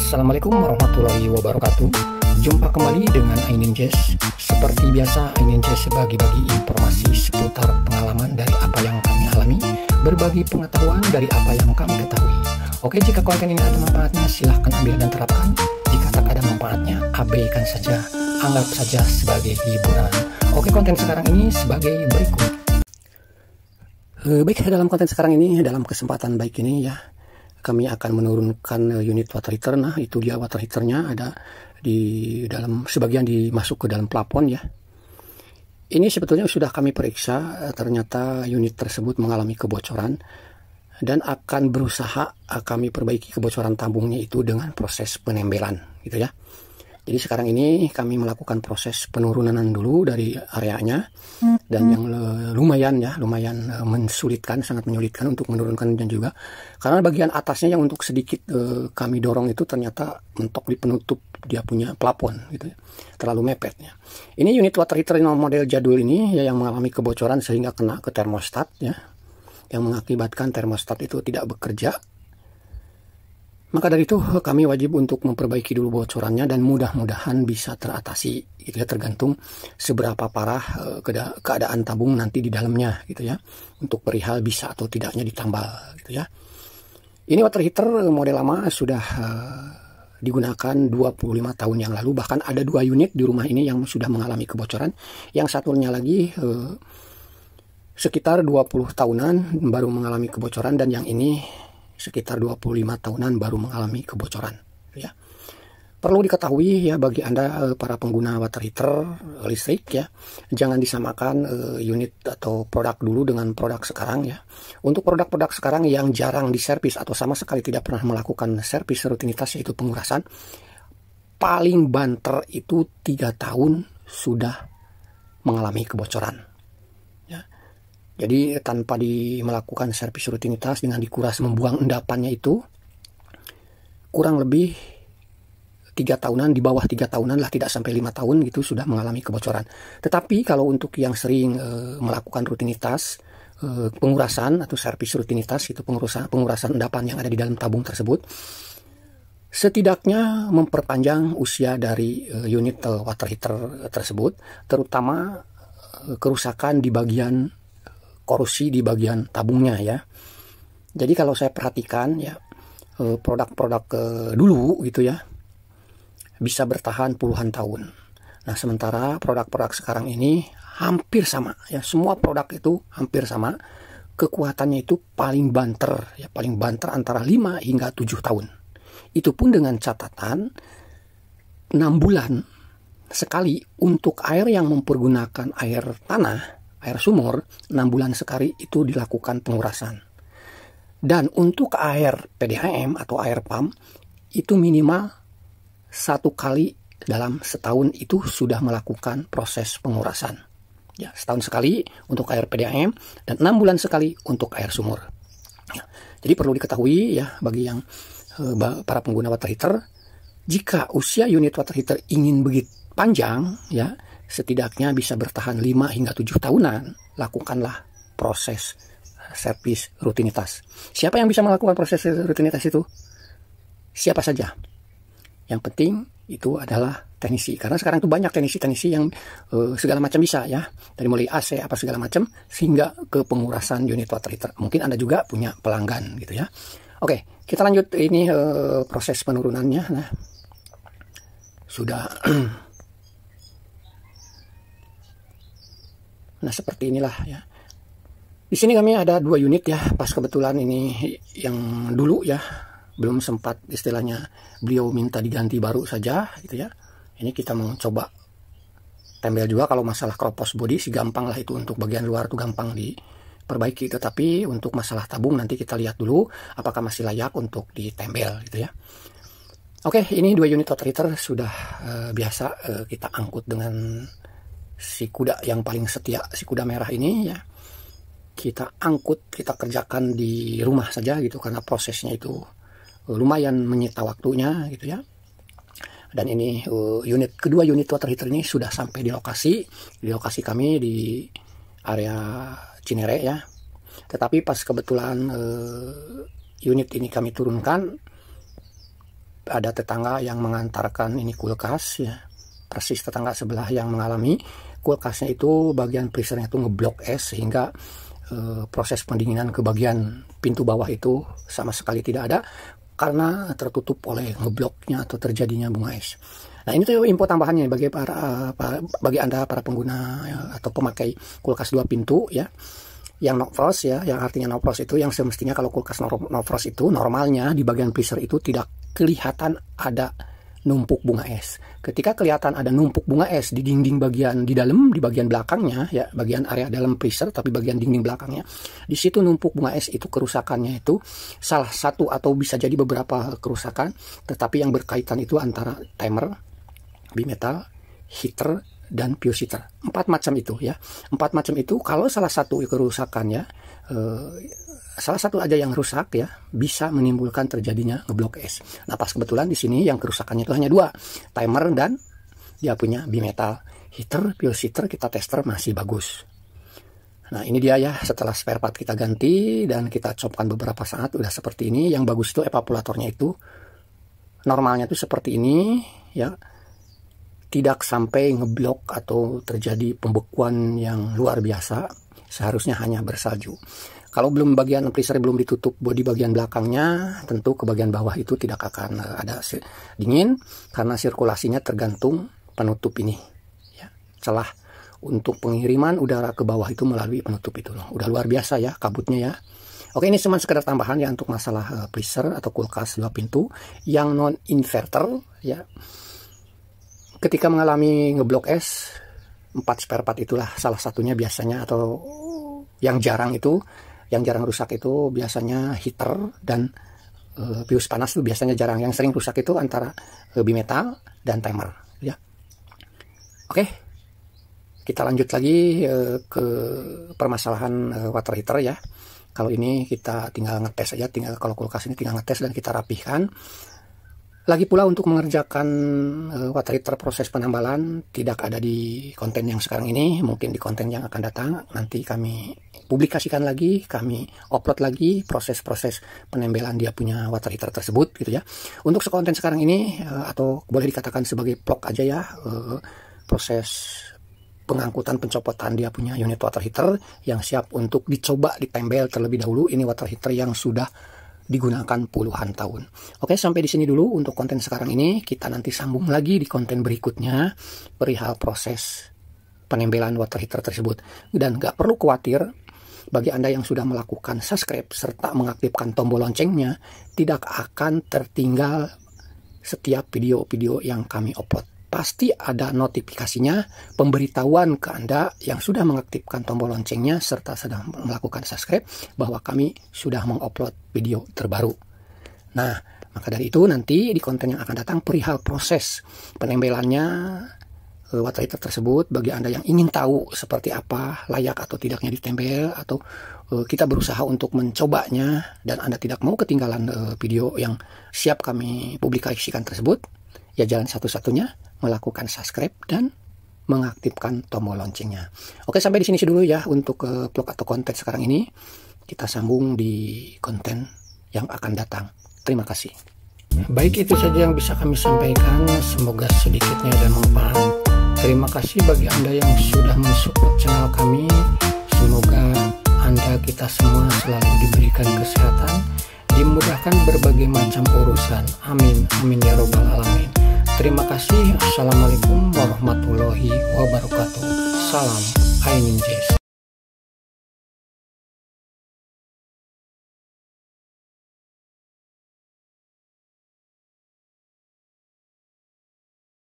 Assalamualaikum warahmatullahi wabarakatuh. Jumpa kembali dengan Ainin Jazz. Seperti biasa, Ainin Jazz bagi-bagi informasi seputar pengalaman dari apa yang kami alami, berbagi pengetahuan dari apa yang kami ketahui. Oke, jika konten ini ada manfaatnya, silahkan ambil dan terapkan. Jika tak ada manfaatnya, abaikan saja, anggap saja sebagai hiburan. Oke, konten sekarang ini sebagai berikut. Baik, dalam konten sekarang ini, dalam kesempatan baik ini ya, kami akan menurunkan unit water heater. Nah, itu dia water heaternya, ada di dalam, sebagian dimasuk ke dalam plafon ya. Ini sebetulnya sudah kami periksa, ternyata unit tersebut mengalami kebocoran dan akan berusaha kami perbaiki kebocoran tabungnya itu dengan proses penembelan gitu ya. Jadi sekarang ini kami melakukan proses penurunan dulu dari areanya, dan yang lumayan mensulitkan, sangat menyulitkan untuk menurunkan, dan juga karena bagian atasnya yang untuk sedikit kami dorong itu ternyata mentok di penutup dia punya plafon gitu ya, terlalu mepetnya. Ini unit water heater model jadul ini ya, yang mengalami kebocoran sehingga kena ke termostat ya, yang mengakibatkan termostat itu tidak bekerja. Maka dari itu kami wajib untuk memperbaiki dulu bocorannya, dan mudah-mudahan bisa teratasi gitu ya, tergantung seberapa parah keadaan tabung nanti di dalamnya gitu ya, untuk perihal bisa atau tidaknya ditambal gitu ya. Ini water heater model lama, sudah digunakan 25 tahun yang lalu, bahkan ada 2 unit di rumah ini yang sudah mengalami kebocoran. Yang satunya lagi sekitar 20 tahunan baru mengalami kebocoran, dan yang ini sekitar 25 tahunan baru mengalami kebocoran ya. Perlu diketahui ya, bagi Anda para pengguna water heater listrik ya, jangan disamakan unit atau produk dulu dengan produk sekarang ya. Untuk produk-produk sekarang yang jarang diservis atau sama sekali tidak pernah melakukan servis rutinitas, yaitu pengurasan, paling banter itu 3 tahun sudah mengalami kebocoran. Jadi tanpa melakukan servis rutinitas, dengan dikuras membuang endapannya itu, kurang lebih 3 tahunan, di bawah 3 tahunan lah, tidak sampai 5 tahun gitu sudah mengalami kebocoran. Tetapi kalau untuk yang sering melakukan rutinitas pengurasan atau servis rutinitas itu, pengurasan endapan yang ada di dalam tabung tersebut, setidaknya memperpanjang usia dari unit water heater tersebut, terutama kerusakan di bagian korosi di bagian tabungnya ya. Jadi kalau saya perhatikan ya, produk-produk dulu gitu ya, bisa bertahan puluhan tahun. Nah, sementara produk-produk sekarang ini hampir sama ya, semua produk itu hampir sama. Kekuatannya itu paling banter ya, paling banter antara 5 hingga 7 tahun. Itu pun dengan catatan 6 bulan sekali untuk air yang mempergunakan air tanah, air sumur, 6 bulan sekali itu dilakukan pengurasan. Dan untuk air PDAM atau air pump itu minimal 1 kali dalam setahun itu sudah melakukan proses pengurasan. Ya, setahun sekali untuk air PDAM dan 6 bulan sekali untuk air sumur. Ya, jadi perlu diketahui ya, bagi yang para pengguna water heater, jika usia unit water heater ingin begitu panjang ya, setidaknya bisa bertahan 5 hingga 7 tahunan, lakukanlah proses servis rutinitas. Siapa yang bisa melakukan proses rutinitas itu? Siapa saja. Yang penting itu adalah teknisi. Karena sekarang itu banyak teknisi-teknisi yang segala macam bisa ya. Dari mulai AC apa segala macam, sehingga ke pengurasan unit water heater. Mungkin Anda juga punya pelanggan gitu ya. Oke, kita lanjut ini proses penurunannya. Nah, sudah... Nah, seperti inilah ya. Di sini kami ada 2 unit ya. Pas kebetulan ini yang dulu ya, belum sempat istilahnya, beliau minta diganti baru saja gitu ya. Ini kita mau coba tempel juga. Kalau masalah kropos body sih gampang lah, itu untuk bagian luar tuh gampang diperbaiki. Tetapi untuk masalah tabung nanti kita lihat dulu apakah masih layak untuk ditempel gitu ya. Oke, ini 2 unit water heater sudah biasa kita angkut dengan si kuda yang paling setia, si kuda merah ini ya. Kita angkut, kita kerjakan di rumah saja gitu, karena prosesnya itu lumayan menyita waktunya gitu ya. Dan ini kedua unit water heater ini sudah sampai di lokasi kami di area Cinere ya. Tetapi pas kebetulan unit ini kami turunkan, ada tetangga yang mengantarkan ini kulkas ya, persis tetangga sebelah yang mengalami kulkasnya itu bagian freezernya itu ngeblok es sehingga proses pendinginan ke bagian pintu bawah itu sama sekali tidak ada karena tertutup oleh ngebloknya atau terjadinya bunga es. Nah, ini tuh info tambahannya bagi Anda para pengguna atau pemakai kulkas 2 pintu ya, yang no frost ya, yang artinya no frost itu yang semestinya kalau kulkas no frost itu normalnya di bagian freezer itu tidak kelihatan ada numpuk bunga es. Ketika kelihatan ada numpuk bunga es di dinding bagian di dalam, di bagian belakangnya ya, bagian area dalam freezer tapi bagian dinding belakangnya, di situ numpuk bunga es itu kerusakannya itu salah satu atau bisa jadi beberapa kerusakan, tetapi yang berkaitan itu antara timer, bimetal, heater, dan fuse heater. 4 macam itu ya. 4 macam itu kalau salah satu kerusakannya salah satu aja yang rusak ya, bisa menimbulkan terjadinya ngeblok es. Nah, pas kebetulan di sini yang kerusakannya itu hanya 2, timer dan dia punya bimetal. Heater, fuse heater kita tester masih bagus. Nah, ini dia ya, setelah spare part kita ganti dan kita copkan beberapa saat udah seperti ini. Yang bagus itu evaporatornya itu normalnya itu seperti ini ya, tidak sampai ngeblok atau terjadi pembekuan yang luar biasa, seharusnya hanya bersalju. Kalau belum bagian freezer belum ditutup bodi bagian belakangnya, tentu ke bagian bawah itu tidak akan ada dingin karena sirkulasinya tergantung penutup ini ya, celah untuk pengiriman udara ke bawah itu melalui penutup itu loh. Udah luar biasa ya kabutnya ya. Oke, ini cuma sekedar tambahan ya untuk masalah freezer atau kulkas 2 pintu yang non inverter ya. Ketika mengalami ngeblok es, 4 spare part itulah salah satunya biasanya, atau yang jarang itu, yang jarang rusak itu biasanya heater dan fuse panas itu biasanya jarang. Yang sering rusak itu antara bimetal dan timer ya. Oke, kita lanjut lagi ke permasalahan water heater ya. Kalau ini kita tinggal ngetes aja, kalau kulkas ini tinggal ngetes dan kita rapihkan. Lagi pula untuk mengerjakan water heater proses penambalan tidak ada di konten yang sekarang ini, mungkin di konten yang akan datang nanti kami publikasikan lagi, kami upload lagi proses-proses penembelan dia punya water heater tersebut gitu ya. Untuk sekonten sekarang ini atau boleh dikatakan sebagai vlog aja ya, proses pengangkutan pencopotan dia punya unit water heater yang siap untuk dicoba ditembel terlebih dahulu. Ini water heater yang sudah digunakan puluhan tahun. Oke, sampai di sini dulu untuk konten sekarang ini. Kita nanti sambung lagi di konten berikutnya perihal proses penembelan water heater tersebut. Dan nggak perlu khawatir, bagi Anda yang sudah melakukan subscribe serta mengaktifkan tombol loncengnya, tidak akan tertinggal setiap video-video yang kami upload. Pasti ada notifikasinya, pemberitahuan ke Anda yang sudah mengaktifkan tombol loncengnya serta sedang melakukan subscribe bahwa kami sudah mengupload video terbaru. Nah, maka dari itu nanti di konten yang akan datang perihal proses penembelannya water heater tersebut. Bagi Anda yang ingin tahu seperti apa layak atau tidaknya ditembel, atau kita berusaha untuk mencobanya dan Anda tidak mau ketinggalan video yang siap kami publikasikan tersebut, ya jalan satu-satunya melakukan subscribe dan mengaktifkan tombol loncengnya. Oke, sampai di sini dulu ya untuk vlog atau konten sekarang ini. Kita sambung di konten yang akan datang. Terima kasih. Baik, itu saja yang bisa kami sampaikan. Semoga sedikitnya ada manfaat. Terima kasih bagi Anda yang sudah mensupport channel kami. Semoga Anda kita semua selalu diberikan kesehatan, dimudahkan berbagai macam urusan. Amin, amin ya robbal alamin. Terima kasih. Assalamualaikum warahmatullahi wabarakatuh. Salam Aininjes.